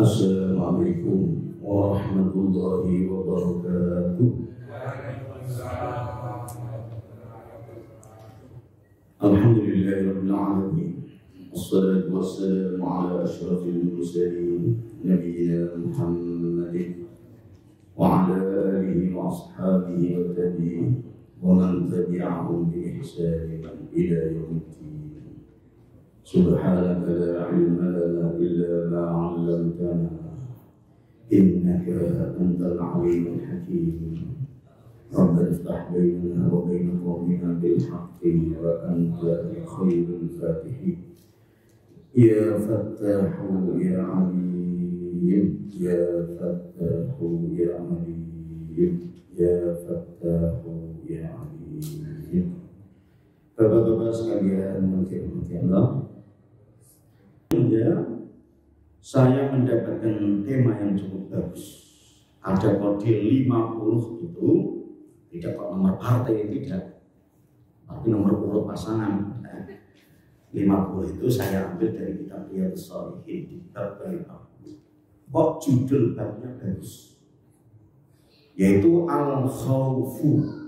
Assalamualaikum warahmatullahi wabarakatuh. Alhamdulillahirabbil alamin. Wassalatu wassalamu ala asyrafil mursalin nabiyina Muhammadin wa ala alihi wa ashabihi wa tabi'in wa man tabi'ahum bi ihsanin ila yaumiddin. Subhanaka la ilma lana illa ma 'allamtana innaka antal alimul hakim. Rabbana iftah bainana wa baina qawmina bil haqqi wa anta khairul fatihin. Ya Fattahu ya Alim, ya Fattahu ya Alim, ya Fattahu ya Alim. Bapak-bapak sekalian yang dirahmati Allah, saya mendapatkan tema yang cukup bagus. Ada kode 50 itu tidak kok nomor partai, tidak, tapi nomor urut pasangan. 50 itu saya ambil dari kitab Riyadhus Shalihin di bab 40. Kok judul babnya bagus, yaitu al-khawfu.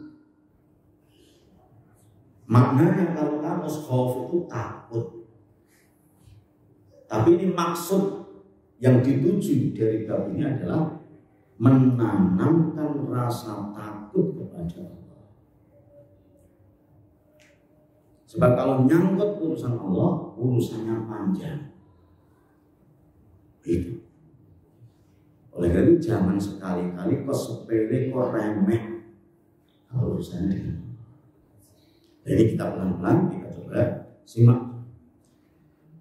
Maknanya kalau kamus khauf itu takut. Tapi ini maksud yang dituju dari bab ini adalah menanamkan rasa takut kepada Allah. Sebab kalau nyangkut urusan Allah, urusannya panjang. Itu. Oleh karena itu jangan sekali-kali kok sepele, kok remeh kalau urusannya dengan Allah. Jadi kita pelan-pelan kita coba simak.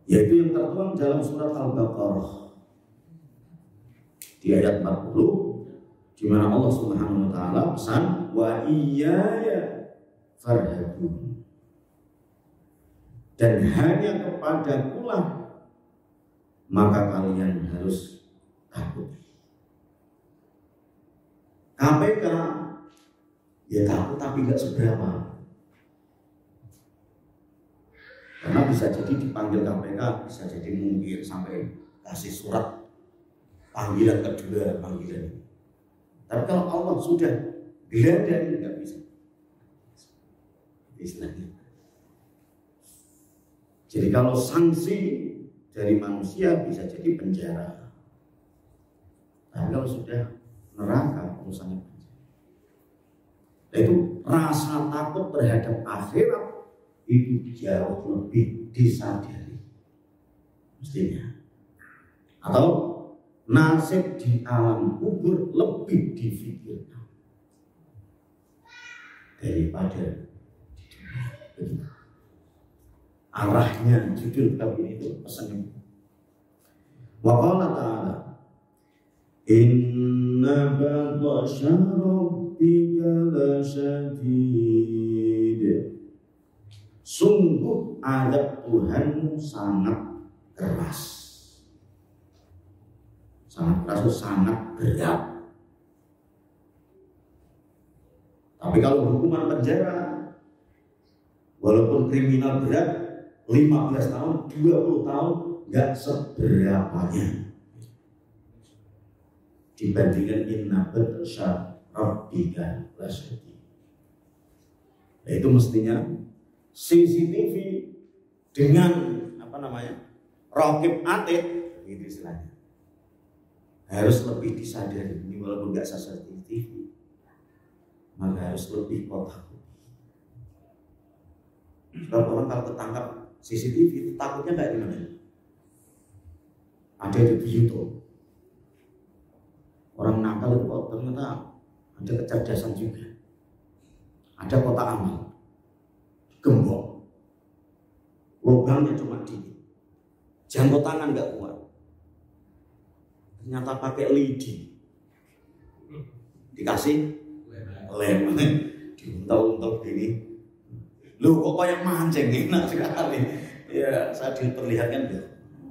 Yaitu yang tertuang dalam surat Al-Baqarah di ayat 40, di mana Allah Subhanahu wa taala pesan wa iyaya farhabun, dan hanya kepadakulah maka kalian harus takut. KPK ya takut tapi gak seberapa. Karena bisa jadi dipanggil KPK, bisa jadi mungkin sampai kasih surat panggilan kedua, panggilan. Tapi kalau Allah sudah gelandang, nggak bisa. Istilahnya. Jadi kalau sanksi dari manusia bisa jadi penjara. Tapi kalau sudah neraka, urusannya penjara. Itu rasa takut terhadap akhirat itu jauh lebih disadari mestinya, atau nasib di alam kubur lebih difikirkan daripada di dunia. Arahnya judul bab ini itu pesannya. Wa qala ta'ala inna batasya rabbika lasyadid. Sungguh azab Tuhanmu sangat keras. Sangat keras, sangat berat. Tapi kalau hukuman penjara, walaupun kriminal berat 15 tahun, 20 tahun, gak seberapanya dibandingkan inna batsya rabbika lasyadid. Nah, itu mestinya CCTV dengan raqib atid, gitu istilahnya, harus lebih disadari. Ini walaupun nggak CCTV, maka harus lebih takut. Sebab orang kalau ketangkap CCTV itu takutnya kayak gimana? Ada di YouTube. Orang nakal itu ternyata ada kecerdasan juga. Ada kotak amal, gembok, lubangnya cuma dikit, jangkau tangan nggak kuat, ternyata pakai lidi, dikasih lem, diuntal-untal gini, lu kok kayak mancing, enak sekali. Ya saya diperlihatkan deh,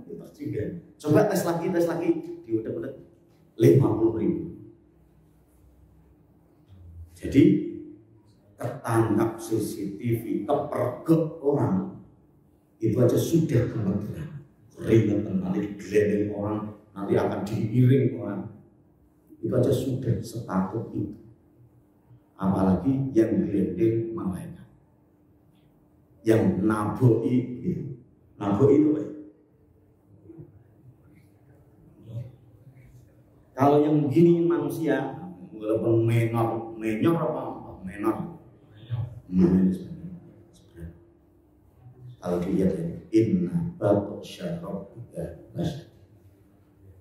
hebat juga. Coba tes lagi, diudah-udah 50.000. Jadi tertangkap CCTV, kepergok orang, itu aja sudah gemeteran, keringetan, nanti digelendeng orang nanti akan diiring orang. Itu aja sudah setakut itu. Apalagi yang digendeng malaikat, yang naboi gitu. Naboi itu apa? Kalau yang begini manusia, walaupun menor apa? Menor. Kalau dilihat ini, inna batsya rabbika lasyadid.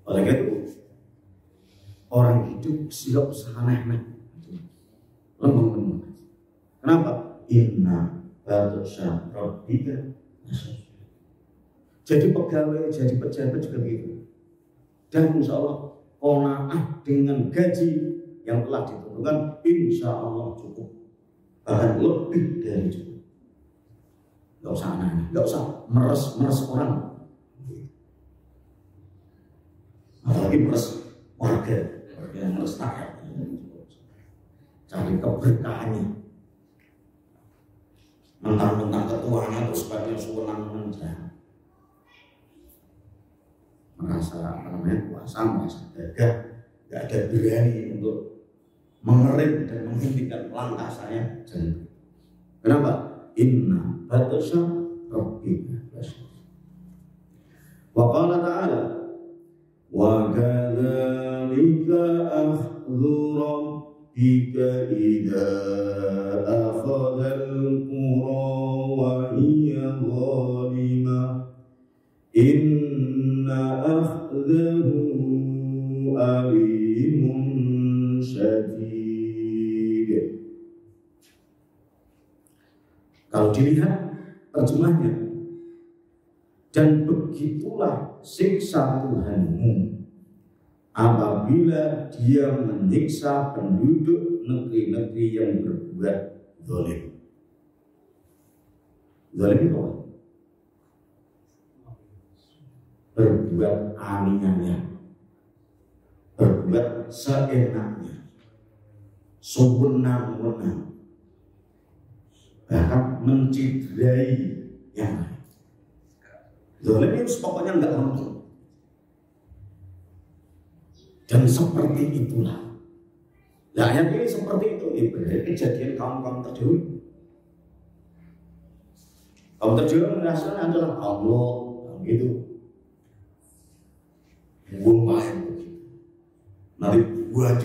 Oleh karena itu, orang hidup silap aneh-aneh, lembang-lembang. Kenapa? Inna batsya rabbika lasyadid. Jadi pegawai, jadi pejabat juga begitu. Dan insya Allah qanaah dengan gaji yang telah ditentukan, insya Allah cukup, bahkan lebih dari cukup. Gak usah aneh, gak usah meres orang, apalagi meres warga yang meres rakyat. Cari keberkahannya, mentang-mentang ketuanya terus banyak sewenang-wenang, merasa kuasa, merasa gagah, gak ada berani untuk mengerim dan menghentikan langkah saya. Kenapa? Inna batsya rabbika lasyadid. Wa qala ta'ala wa kadzalika akhdhu rabbika idza akhadhal qura wa hiya zalimah inna akhdahu alimun syadid. Kalau dilihat terjemahnya, dan begitulah siksa Tuhanmu apabila dia menyiksa penduduk negeri-negeri yang berbuat zalim. Zalim itu apa? Berbuat aneh-aneh, berbuat seenaknya, sewenang-wenang, bahkan menciderai yang lain. Zalim itu pokoknya enggak langsung. Dan seperti itulah. Nah, ayat ini seperti itu. Ibarat kejadian kaum-kaum terdahulu. Kaum terdahulu merasa adalah Allah, gitu. Buang yang begitu. Nanti buat.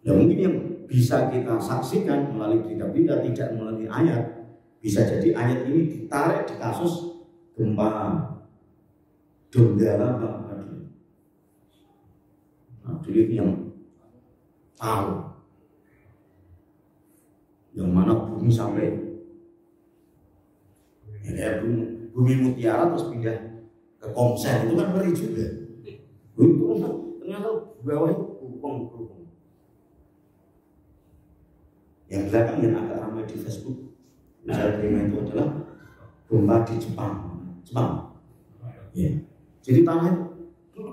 Ya mungkin yang bisa kita saksikan melalui berita-berita, tidak melalui ayat. Bisa jadi ayat ini ditarik di kasus gempa Donggala dulu yang tahu yang mana bumi sampai ya, bumi mutiara terus pindah ke Komsel, itu kan ngeri juga. Itu ternyata bawahnya kupong. Yang belakang yang agak ramai di Facebook misalnya terima itu adalah gempa di Jepang. Ya. Jadi tanah itu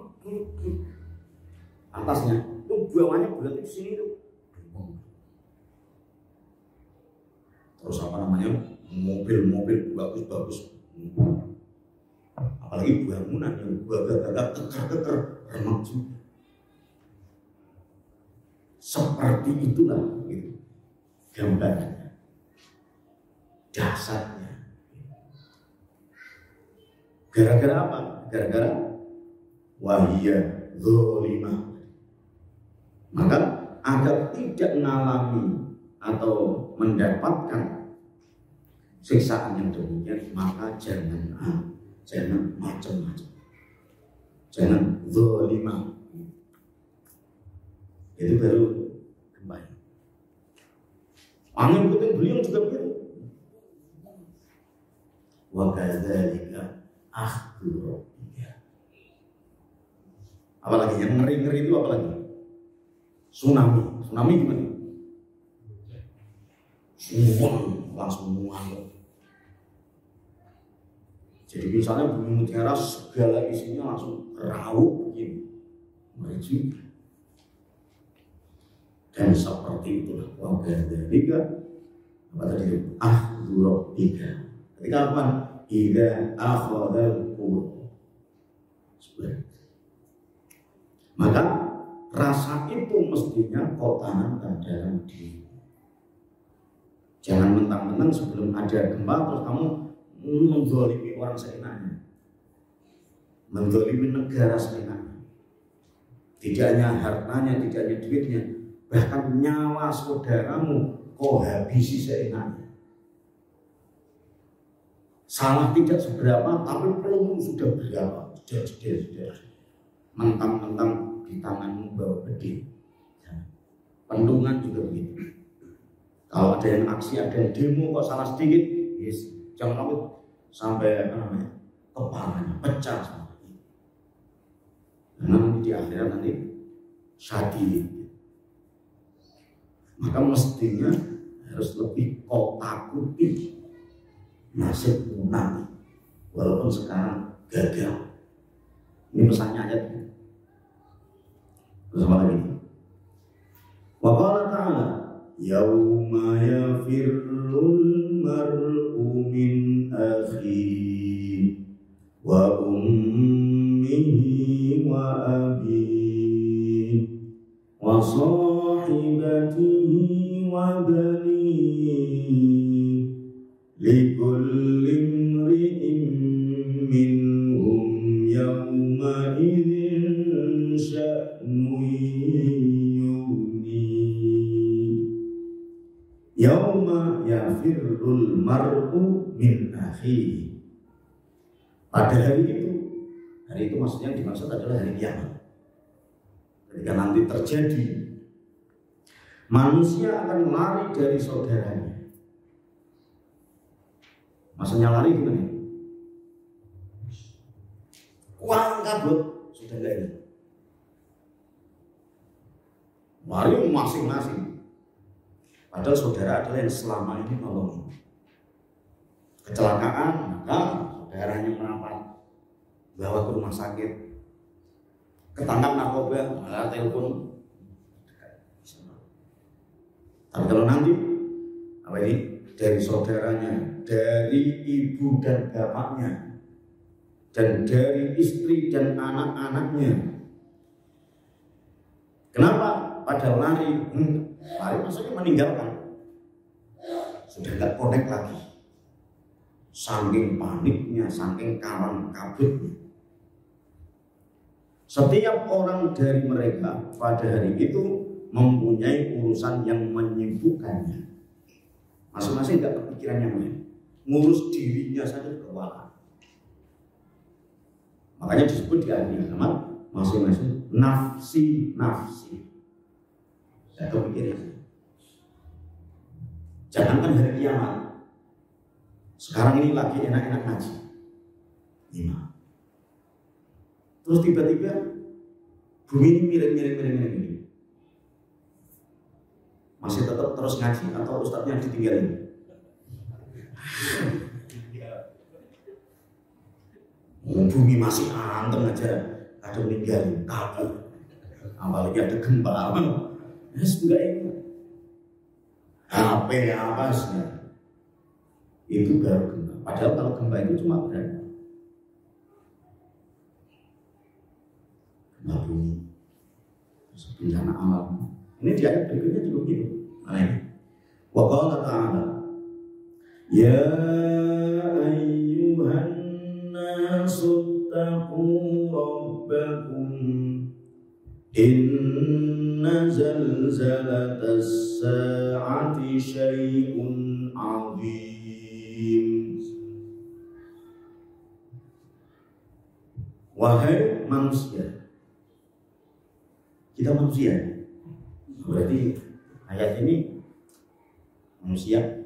atasnya itu bawahnya berarti di sini itu. Terus apa namanya, mobil bagus, apalagi bangunan yang gagah keker remak juga. Seperti itulah gitu gambarannya, dasarnya. Gara-gara apa? Gara-gara wahiyya zalimah. Maka agar tidak mengalami atau mendapatkan siksaan yang demikian, maka jangan macam-macam, jangan zalimah. Itu baru kembali. Angin puting beliung juga begitu. Wa kadzalika akhdhu rabbika. Apalagi yang ngeri-ngeri itu apalagi? Tsunami gimana? Semua langsung mual. Jadi misalnya bumi mutiara segala isinya langsung rauk begini, ngeri. Dan seperti itulah wabah dalika apa tadi akhdhu rabbika. Ketika apa? Idza akhadhal qura. Maka rasa itu mestinya kau tanamkan dalam diri. Jangan mentang-mentang sebelum ada gempa terus kamu menzalimi orang seenaknya, menzalimi negara seenaknya. Tidak hanya hartanya, tidak hanya duitnya, bahkan nyawa saudaramu kau habisi seenaknya. Salah tidak seberapa, tapi peluru sudah berapa, sudah. Mentang-mentang di tanganmu bawa pedih. Pendungan juga begitu. Kalau ada yang aksi, ada yang demo, kok salah sedikit, yes, jangan takut sampai kepalanya pecah. Karena nanti di akhirat nanti syadid. Maka mestinya harus lebih kau takuti nasibmu nanti, walaupun sekarang gagal. Ini pesannya ayat ini. Bersama lagi. Wa qala ta'ala yauma yafirrul mar'u min akhihi wa ummihi wa abihi wa sahibatihi wa banihi likulli imri'in minhum yawma idzin sya'nun yughni. Yauma yafirrul mar'u min akhihi. Pada hari itu maksudnya yang dimaksud adalah hari kiamat. Ketika nanti terjadi, manusia akan lari dari saudaranya. Maksudnya lari gimana? Uang kabut sudah enggak ini. Lari masing-masing. Padahal saudara adalah yang selama ini nolong. Kecelakaan, maka saudaranya merapat, bawa ke rumah sakit. Ketangkap narkoba, malah telepon. Tapi kalau nanti apa ini? Dari saudaranya, dari ibu dan bapaknya, dan dari istri dan anak-anaknya. Kenapa? Pada lari maksudnya meninggalkan. Sudah tidak connect lagi. Saking paniknya, saking kalang kabutnya. Setiap orang dari mereka pada hari itu mempunyai urusan yang menyibukkannya. Masing-masing tidak kepikiran yang lain. Ngurus dirinya saja kewalahan. Makanya disebut di agama masing-masing nafsi. Saya kepikiran. Jangankan hari kiamat. Sekarang ini lagi enak-enak ngaji. 5. Terus tiba-tiba bumi ini miring. Masih tetap terus ngaji atau ustadznya ditinggalin? Bumi masih anteng aja, ada meninggalin kabur. Apalagi ada gempa. Enggak itu. HP apa sih? Itu baru gempa. Padahal kalau gempa itu cuma berapa? Gempa bumi, bencana alam. Ini di ayat berikutnya juga begitu. Wa qala ta'ala ya ayyuhan nasu taqu rabbakum inna zalzalatas sa'ati syai'un 'azim. Wahai manusia, kita manusia. Berarti ayat ini manusia.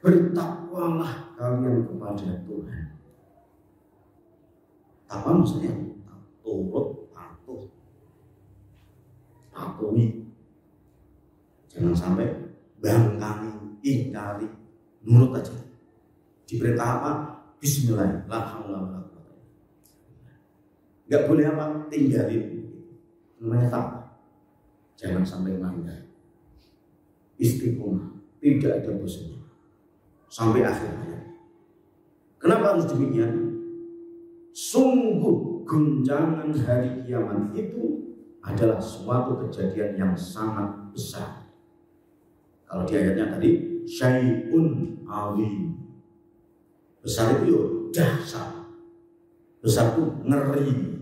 Bertakwalah kalian kepada Tuhan. Takwa maksudnya turut, patuhi. Jangan sampai bangkang, ingkari, nurut aja. Diperintah apa? Bismillah, la haula wala quwwata. Enggak boleh apa? Tinggalin. Namanya takwa. Jangan sampai melanggar. Istiqomah, tidak ada bosannya sampai akhir hayat. Kenapa harus demikian? Sungguh guncangan hari kiamat itu adalah suatu kejadian yang sangat besar. Kalau di ayatnya tadi syai'un azim, besar itu dahsyat, besar itu ngeri.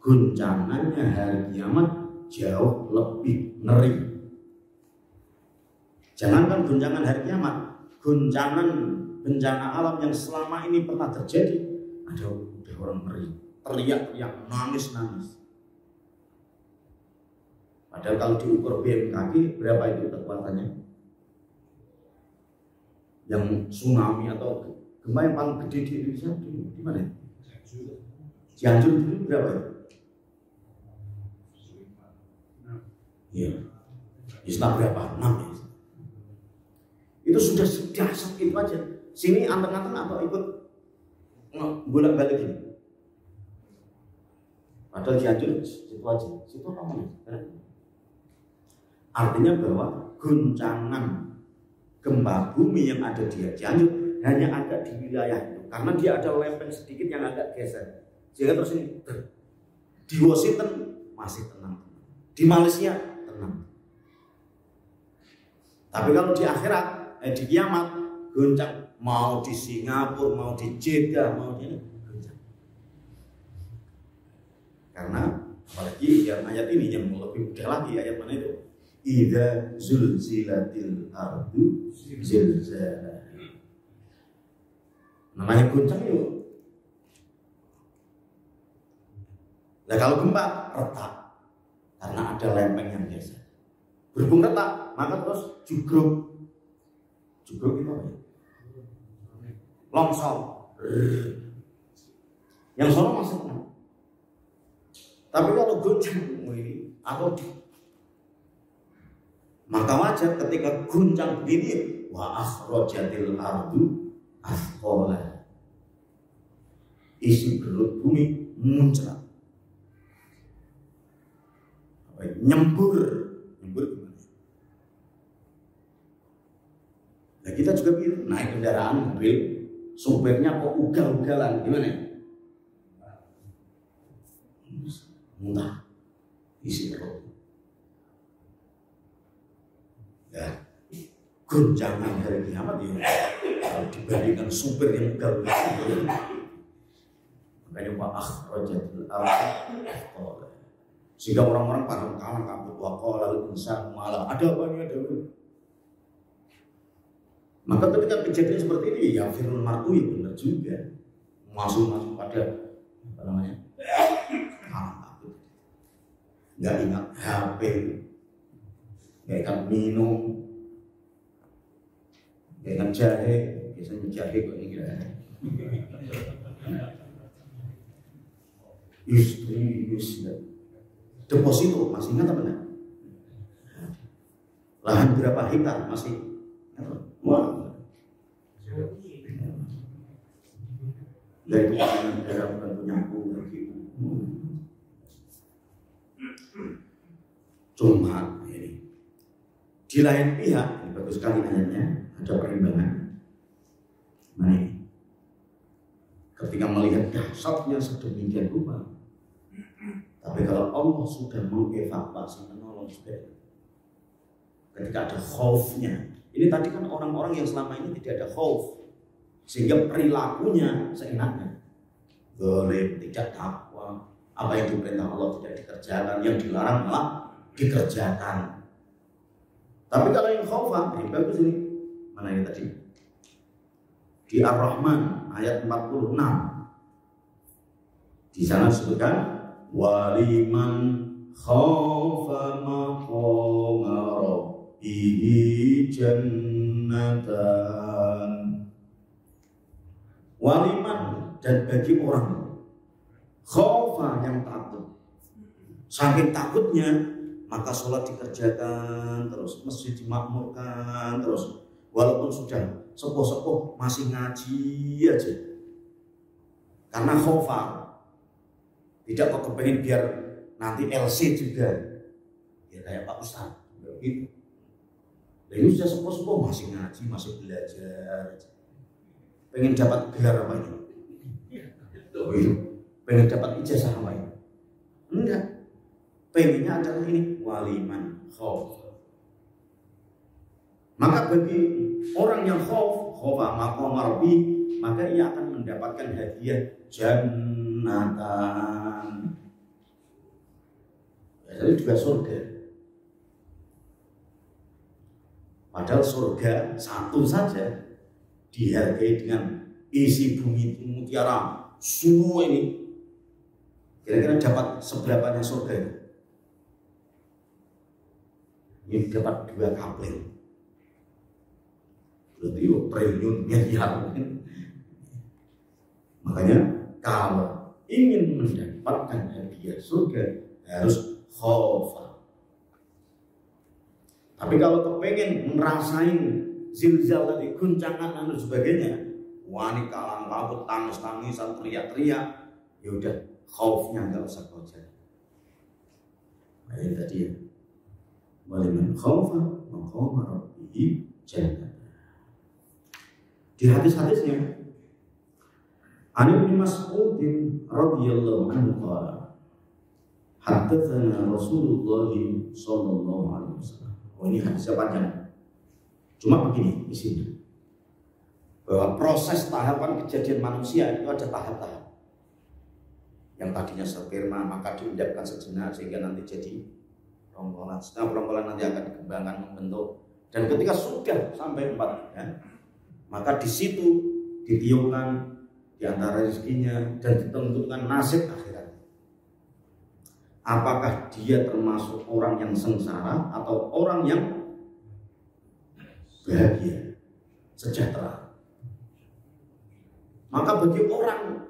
Guncangannya hari kiamat jauh lebih ngeri. Jangankan guncangan hari kiamat, guncangan bencana alam yang selama ini pernah terjadi, ada orang ngeri, teriak-teriak, nangis-nangis. Padahal kalau diukur BMKG berapa itu kekuatannya? Yang tsunami atau gempa yang paling gede di Indonesia di mana? Cianjur itu berapa itu? Iya, istilah berapa? 6 ya. Itu sudah sedahsyat itu aja. Sini anteng-anteng atau ikut bolak-balik gini. Padahal Cianjur itu aja. Situ apa mana? Artinya bahwa guncangan gempa bumi yang ada di Cianjur hanya ada di wilayah itu, karena dia ada lempeng sedikit yang agak geser, sehingga terus ini di Washington masih tenang, di Malaysia tenang. Tapi kalau di akhirat, di kiamat, goncang, mau di Singapura, mau di Jeddah, mau di goncang. Karena apalagi yang ayat ini yang lebih mudah lagi, ayat mana itu? Idza zulzilatil ardu zilzalaha. Namanya goncang itu. Nah kalau gempa retak karena ada lempeng yang geser. Berhubung retak, maka terus jugruk. Jugruk itu apa ya? Longsor. Yang sono masih tenang. Tapi kalau goncang ini atau maka wajar ketika guncang begini, wa akhrajatil ardu athqalaha, isi perut bumi muncrat, nyembur gimana? Nah kita juga begitu, naik kendaraan mobil, sopirnya kok ugal-ugalan, gimana? Muntah, isi perut. Ya, guncangan hari kiamat ya kalau dibandingkan supir yang ugal-ugalan. Makanya Pak akhrajatil ardu, sehingga orang-orang pada kawan kabut waqala insan malah ada apa nih, ada apa. Maka ketika kejadian seperti ini ya firul mar'u ya benar juga masuk pada apa namanya kawan kabut, nggak ingat HP, nggak ingat minum, nggak ingat jahe, biasanya jahe kok ini kira istri, deposito masih ingat apa enggak? Lahan berapa hektar masih? Wah, dari daerah bukan punya aku gitu. Cuma ini di lain pihak, ini bagus sekali ayatnya, ada perimbangan. Nah ini, ketika melihat dahsyatnya sedemikian rupa, tapi kalau Allah sudah mengevakuasi, menolong sudah, ketika ada khaufnya, ini tadi kan orang-orang yang selama ini tidak ada khauf, sehingga perilakunya seenaknya, zalim, tidak takwa, apa yang diperintah Allah tidak dikerjakan, yang dilarang malah dikerjakan. Tapi kalau yang khaufan, ini bagus ini. Mana ini tadi? Di Ar-Rahman ayat 46. Di sana disebutkan waliman khaufa maqama rabbihi jannatan. Waliman, dan bagi orang khaufa yang takut, saking takutnya maka sholat dikerjakan terus, masjid dimakmurkan terus, walaupun sudah sepuh-sepuh masih ngaji aja, karena khaufa, tidak kok kepengen biar nanti LC juga ya kayak Pak Ustadz gitu. Dan ini sudah sepuh-sepuh masih ngaji, masih belajar, pengen dapat gelar apa ini? pengen dapat ijazah apa ya? Enggak. Pengennya adalah ini waliman khauf. Maka bagi orang yang khaufa maqam rabbi, maka ia akan mendapatkan hadiah jannatan. Jadi juga surga. Padahal surga satu saja dihargai dengan isi bumi mutiara semua ini. Kira-kira dapat seberapanya surga itu? Ini dapat 2 kapling. Berarti triliun miliar. Makanya kalau ingin mendapatkan hadiah surga harus khaufa. Tapi kalau kepengen ngerasain zilzal tadi, guncangan dan sebagainya, wani kalang kabut, tangis-tangisan, teriak-teriak, ya udah khaufnya nggak usah kau jadi. Nah, ini tadi ya. Waliman khaufa maqama rabbih jannah. Di hadis-hadisnya Ani bin Mas'ud radhiyallahu anhu qala haddatsana Rasulullah sallallahu alaihi wasallam. Oh, ini hadisnya panjang. Cuma begini isinya. Bahwa proses tahapan kejadian manusia itu ada tahap-tahap. Yang tadinya sperma maka diendapkan sejenak sehingga nanti jadi ronggolan. Setelah ronggolan nanti akan dikembangkan membentuk, dan ketika sudah sampai 4 ya, maka di situ ditiupkan di antara rezekinya dan ditentukan nasib akhirat. Apakah dia termasuk orang yang sengsara atau orang yang bahagia, sejahtera? Maka bagi orang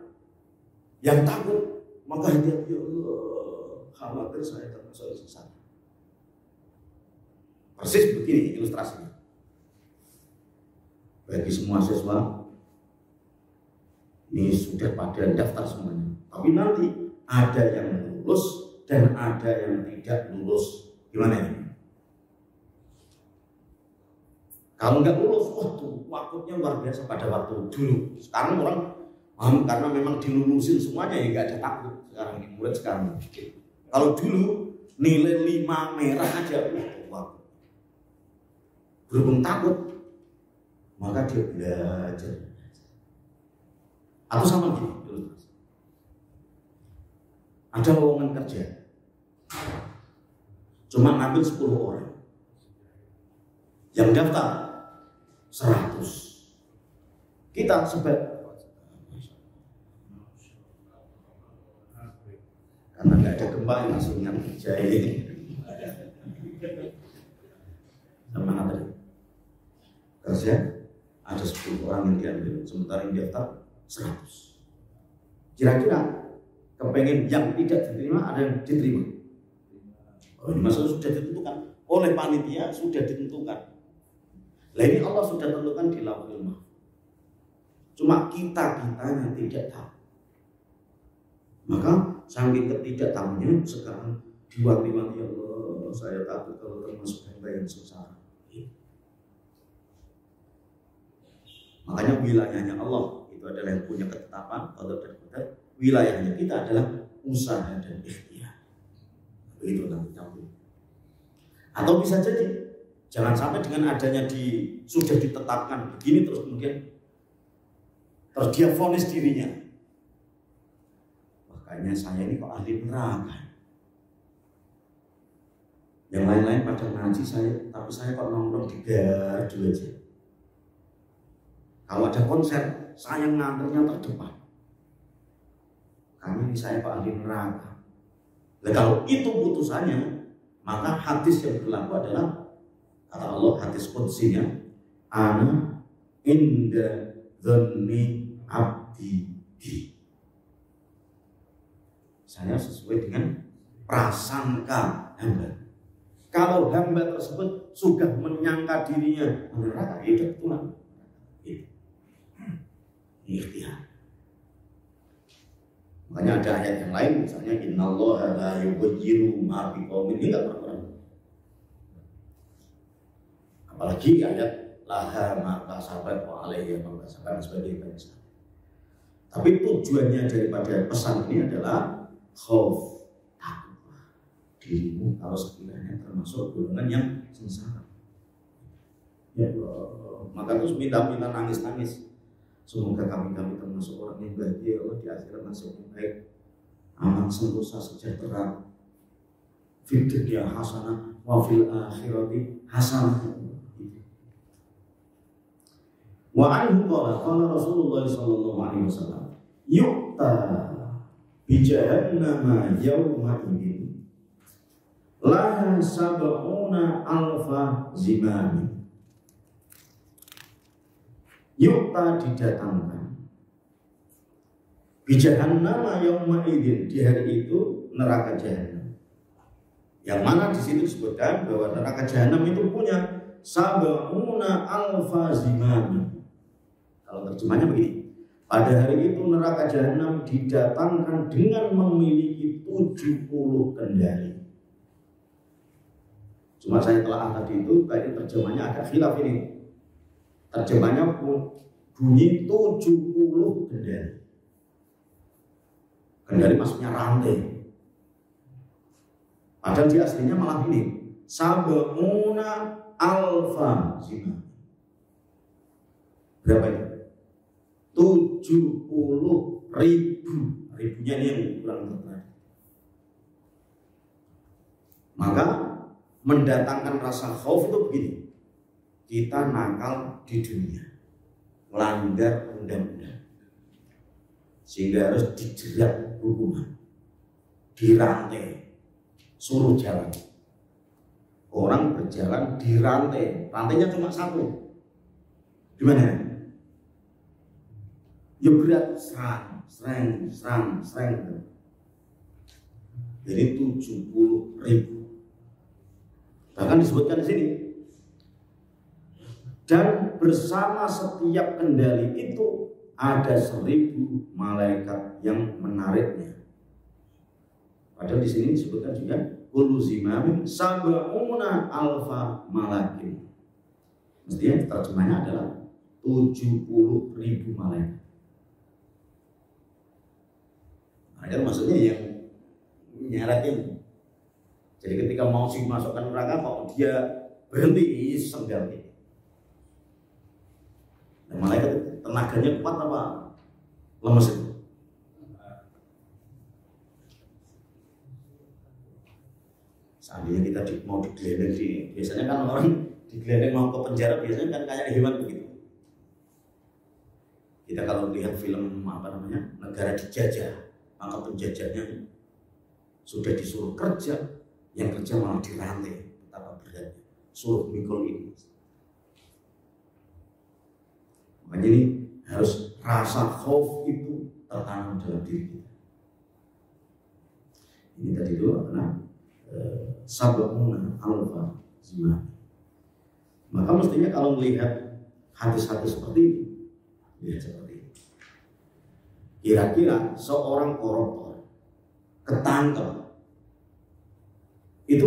yang takut, maka dia ya Allah, khawatir saya termasuk sengsara. Persis begini ilustrasinya. Bagi semua siswa ini sudah pada daftar semuanya, tapi nanti ada yang lulus dan ada yang tidak lulus. Gimana ini? Kalau nggak lulus, waduh, waktunya luar biasa pada waktu dulu. Sekarang orang karena memang dilulusin semuanya ya nggak ada takut. Sekarang ini murid sekarang. Kalau dulu nilai 5 merah aja, waduh, berhubung takut, maka dia belajar. Atau sama gini, ada lowongan kerja, cuma ngambil 10 orang, yang daftar 100. Kita karena nggak ada gempa yang langsung ingat kerja ini. Sama tadi kerja ada 10 orang yang diambil, sementara yang daftar 100. Kira-kira kepengen yang tidak diterima ada yang diterima? Oh, ini masalah sudah ditentukan oleh panitia, sudah ditentukan. Lah ini Allah sudah tentukan di Lauhul Mahfuz. Cuma kita-kitanya tidak tahu. Maka saking ketidaktahunya sekarang diwati-wati, ya Allah, saya takut kalau termasuk hamba yang sengsara. Makanya wilayahnya Allah itu adalah yang punya ketetapan, qada dan qadar. Wilayahnya kita adalah usaha dan ikhtiar. Begitu nanti. Atau bisa jadi jangan sampai dengan adanya sudah ditetapkan begini terus kemudian terus dia vonis dirinya. Makanya saya ini kok ahli neraka. Yang lain-lain pada ngaji saya, tapi saya kok nongkrong di gardu aja. Kalau ada konser, saya nganternya terdepan. Karena ini saya kok ahli neraka. Nah, kalau itu putusannya, maka hadis yang berlaku adalah kata Allah, hadis qudsinya, ana inda dzanni abdi bi. Saya sesuai dengan prasangka hamba. Kalau hamba tersebut sudah menyangka dirinya neraka, itu pulang. Ikhtiar. Makanya ada ayat yang lain, misalnya innallaha la yughayyiru ma biqaumin, ini enggak pernah. Apalagi ayat laha ma kasabat wa alaihi ma kasabat sebagai bangsa. Tapi tujuannya daripada pesan ini adalah khauf, takutlah dirimu kalau sekiranya termasuk golongan yang sengsara. Ya Allah, maka terus minta-minta, nangis-nangis. Semoga kami termasuk orang yang bahagia, Allah di akhirat nasib yang baik, aman sentosa sejahtera, fid dunya hasanah wa fil akhirati hasanah. Wa anhu qala Rasulullah sallallahu alaihi wasallam yu'ta bi jahannama yawma idzin laha sab'una alfa zimam. Yu'ta didatangkan bi jahannama yawma idzin, di hari itu neraka jahanam. Yang mana di situ disebutkan bahwa neraka jahanam itu punya sab'una alfa zimam. Kalau terjemahnya begini, pada hari itu neraka jahanam didatangkan dengan memiliki 70 kendali. Cuma saya telah tadi itu, kayaknya terjemahnya agak khilaf ini. Terjemahnya bunyi 70 kendali. Kendali maksudnya rantai. Padahal di aslinya malah ini, sab'una alfa zimam. Berapa itu? 70.000. Ribunya ini yang kurang tepat. Maka mendatangkan rasa khauf itu begini. Kita nakal di dunia, melanggar undang-undang, sehingga harus dijerat hukuman, dirantai, suruh jalan. Orang berjalan dirantai, rantainya cuma satu. Gimana? Ya berat, serang. Jadi 70.000. Bahkan disebutkan di sini. Dan bersama setiap kendali itu ada 1.000 malaikat yang menariknya. Padahal di sini disebutkan juga kullu zimamin sab'una alfa malakin. Mestinya terjemahnya adalah 70.000 malaikat. Ada maksudnya yang nyaratin. Jadi ketika mau dimasukkan neraka kok dia berhenti senggal ini. Dan malaikat tenaganya kuat apa lemes itu? Seandainya kita mau digelendeng biasanya kan orang digelendeng mau ke penjara biasanya kan kayak hewan begitu. Kita kalau lihat film negara dijajah, maka penjajahnya sudah disuruh kerja, yang kerja malah dirantai, betapa beratnya, suruh mikul ini. Makanya ini harus rasa khauf itu tertanam dalam diri kita. Ini tadi itu sab'una alfa zimam. Maka mestinya kalau melihat hadis-hadis seperti ini, lihat seperti ini. Kira-kira seorang koruptor ketangkep, itu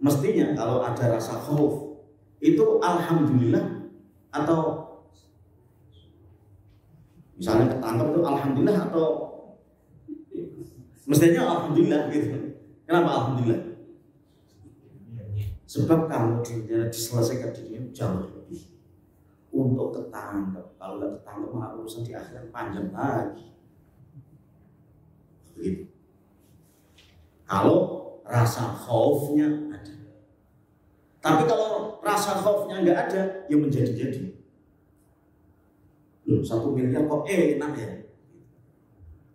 mestinya kalau ada rasa khauf itu alhamdulillah, atau misalnya ketangkep itu alhamdulillah, atau mestinya alhamdulillah gitu. Kenapa alhamdulillah? Sebab kalau diselesaikan di dunia jauh lebih. Untuk ketangkep, kalau nggak ketangkep maka urusan di akhirat panjang lagi. Begitu. Kalau rasa khaufnya ada, tapi kalau rasa khaufnya nggak ada, ya menjadi-jadi. Loh, 1 miliar kok enak ya?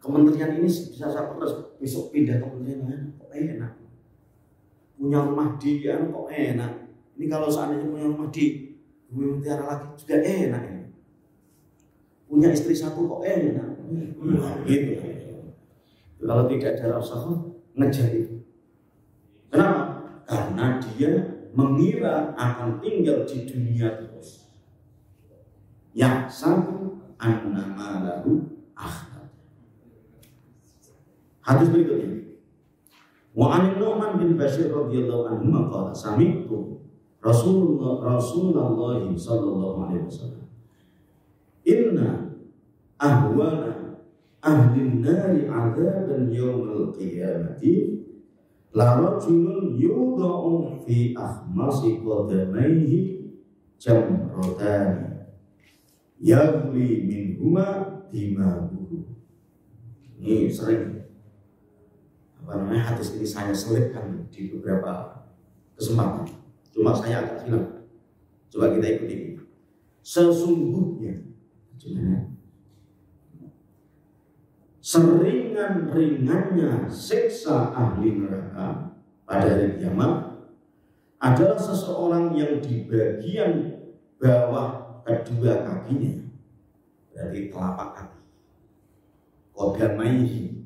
Kementerian ini bisa saya terus besok pindah kementerian lain kok enak? Punya rumah di kok enak? Ini kalau seandainya punya rumah di Bumi Mutiara lagi juga enak ya? Punya istri 1 kok enak? Gitu. Kalau tidak ada rasa khauf, ngejar itu. Kenapa? Karena dia mengira akan tinggal di dunia terus. Yang satu annama lahu akhirat. Hadis berikutnya. Wa 'an Nu'man bin Bashir radhiyallahu anhu qala sami'tu Rasulullah sallallahu alaihi wasallam inna ahwana ahlin nari adzaban yaumil qiyamati la rajulun yudha'u fi akhmasi qadamaihi jamratan yaghli minhuma dimaguhu. Ini sering hadis ini saya selipkan di beberapa kesempatan, cuma saya agak hilang. Coba kita ikuti. Sesungguhnya seringan-ringannya siksa ahli neraka pada hari kiamat adalah seseorang yang di bagian bawah kedua kakinya, dari telapak kaki, qadamaihi.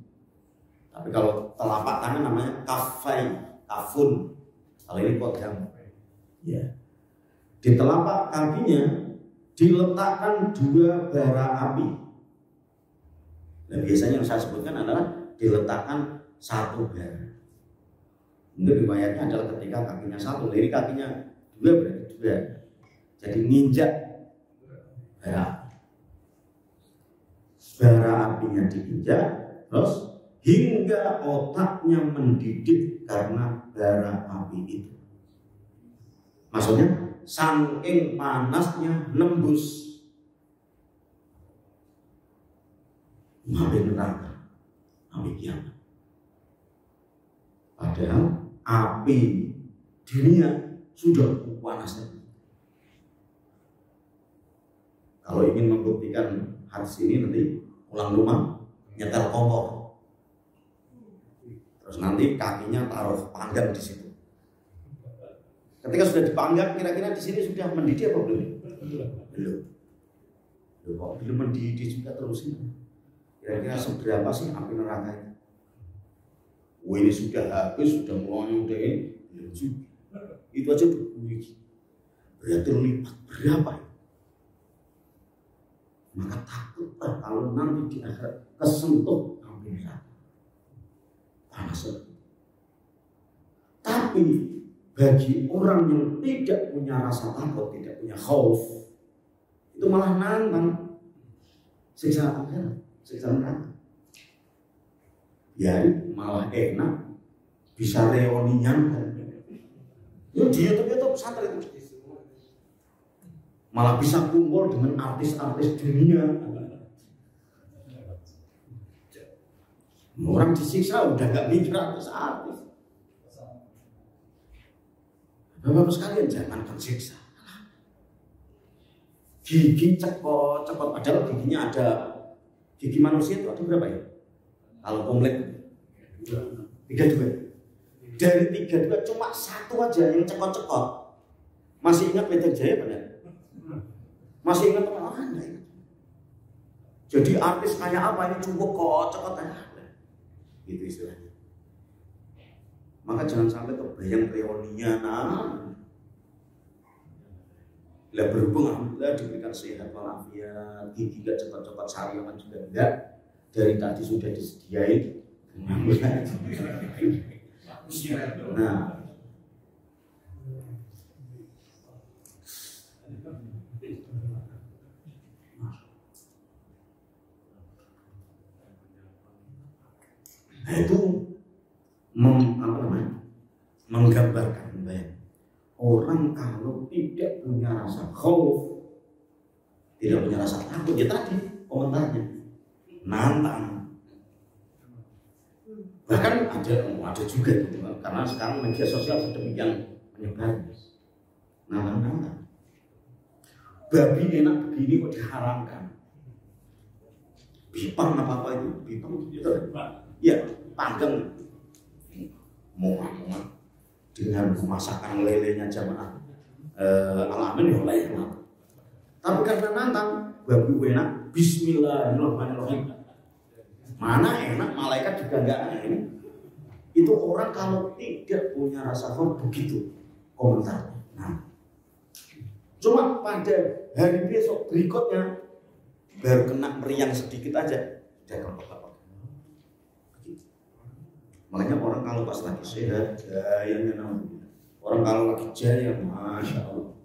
Tapi kalau telapak tangan namanya kafai, kafun. Kalau ini qadam. Ya. Di telapak kakinya diletakkan 2 bara api. Dan biasanya yang saya sebutkan adalah diletakkan 1 bara. Untuk riwayatnya adalah ketika kakinya 1, jadi kakinya 2 berarti 2. Jadi nginjak bara. Bara apinya diinjak, terus hingga otaknya mendidih karena bara api itu. Maksudnya saking panasnya nembus api neraka, api kiamat. Padahal api dunia sudah panasnya. Kalau ingin membuktikan hadis ini, nanti pulang rumah nyetel kompor, terus nanti kakinya taruh panggang di situ. Ketika sudah dipanggang, kira-kira di sini sudah mendidih apa belum? Belum. Kok belum mendidih juga terus ini? Kira-kira seberapa sih api neraka itu? Wah, ini sudah habis, sudah mulai udah ini. Belum juga. Itu aja udah berarti lipat berapa ya? Maka takutlah kalau nanti di akhirat kesentuh api neraka. Panas sekali. Tapi bagi orang yang tidak punya rasa takut, tidak punya khauf, itu malah nantang siksa akhirat, siksa neraka. Ya malah enak, bisa reunian. Ya di YouTube pesantren itu malah bisa kumpul dengan artis-artis dunia. Orang disiksa udah gak mikir artis-artis. Bapak sekalian jangan tersiksa. Gigi cepot, padahal giginya ada, gigi manusia itu ada berapa ya? Kalau komplek 32. Dari 32 cuma 1 aja yang cekot-cekot. Masih ingat Peter Jaya benar? Masih ingat teman enggak? Jadi artis kayak apa ini cukup kok cekot aja. Gitu istilahnya. Maka jangan sampai kebayang reunian. Lah berhubung alhamdulillah diberikan sehat walafiat, gigi gak cepat-cepat sariawan juga enggak. Dari tadi sudah disediain. Nah, itu menggambarkan orang kalau tidak punya rasa khauf, tidak punya rasa takut, ya tadi komentarnya nantang. Bahkan ada juga gitu, karena sekarang media sosial sedemikian menyebar. Nantang. Babi enak begini kok diharamkan. Bipang apa itu? Bipang itu ya panggang. Muat dengan masakan lelenya jamaah Al-Amin ya oleh. Tapi karena nantang babi enak, bismillahirrahmanirrahim. Mana enak, malaikat juga enggak ini. Itu orang kalau tidak punya rasa khauf begitu komentarnya. Nah, cuma pada hari besok berikutnya baru kena meriang sedikit aja, udah kelepek. Makanya orang kalau pas lagi sehat, jayanya namanya. Orang kalau lagi jaya, masya Allah,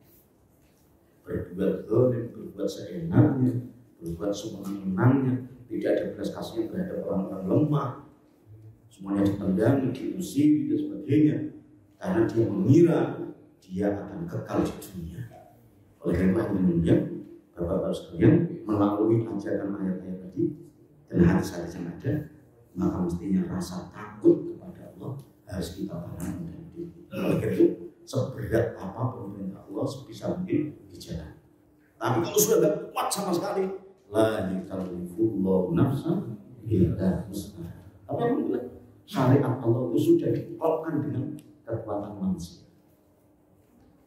berbuat zalim, berbuat seenaknya, berbuat semenang-menangnya, tidak ada belas kasihan terhadap orang-orang lemah, semuanya ditendangi, diusir dan sebagainya, karena dia mengira dia akan kekal di dunia. Oleh karena itu, Bapak-bapak sekalian, melalui ajaran ayat-ayat tadi dan hadis-hadis yang ada, maka mestinya rasa takut kepada Allah harus kita tanam dalam diri. Oleh karena itu, seberat apapun perintah Allah sebisa mungkin dijalankan. Tapi kalau sudah tidak kuat sama sekali, la yukallifullahu nafsan illa wus'aha. Tapi alhamdulillah, syariat Allah itu sudah diklopkan dengan kekuatan manusia.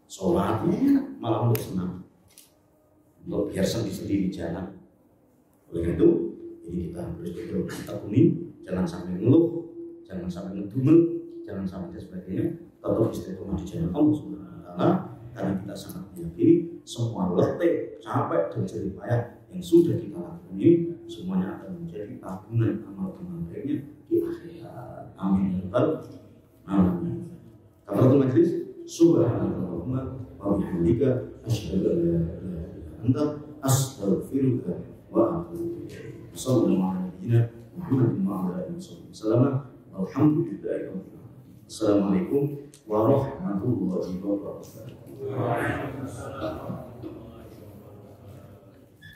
Sholatnya enak, malah untuk senang, untuk biar sendiri-sendiri jalan. Oleh itu, ini kita harus betul tekuni, jangan sampai ngeluh, jangan sampai ngedumel, jangan sampai dan sebagainya. Tetap istiqomah di jalan Allah Subhanahu wa Ta'ala, karena kita sangat meyakini semua letih, capek dan jerih payah yang sudah kita lakukan ini semuanya akan menjadi tabungan amal-amal baiknya di akhirat. Amin ya rabbal alamin. Kafaratul majlis, subhanallahumma wa bihamdika asyhadu an la ilaha illa anta astaghfiruka wa atubu ilaik. Sallallahu alaihi wa sallam. Alhamdulillahi rabbil alamin. Assalamualaikum warahmatullahi wabarakatuh.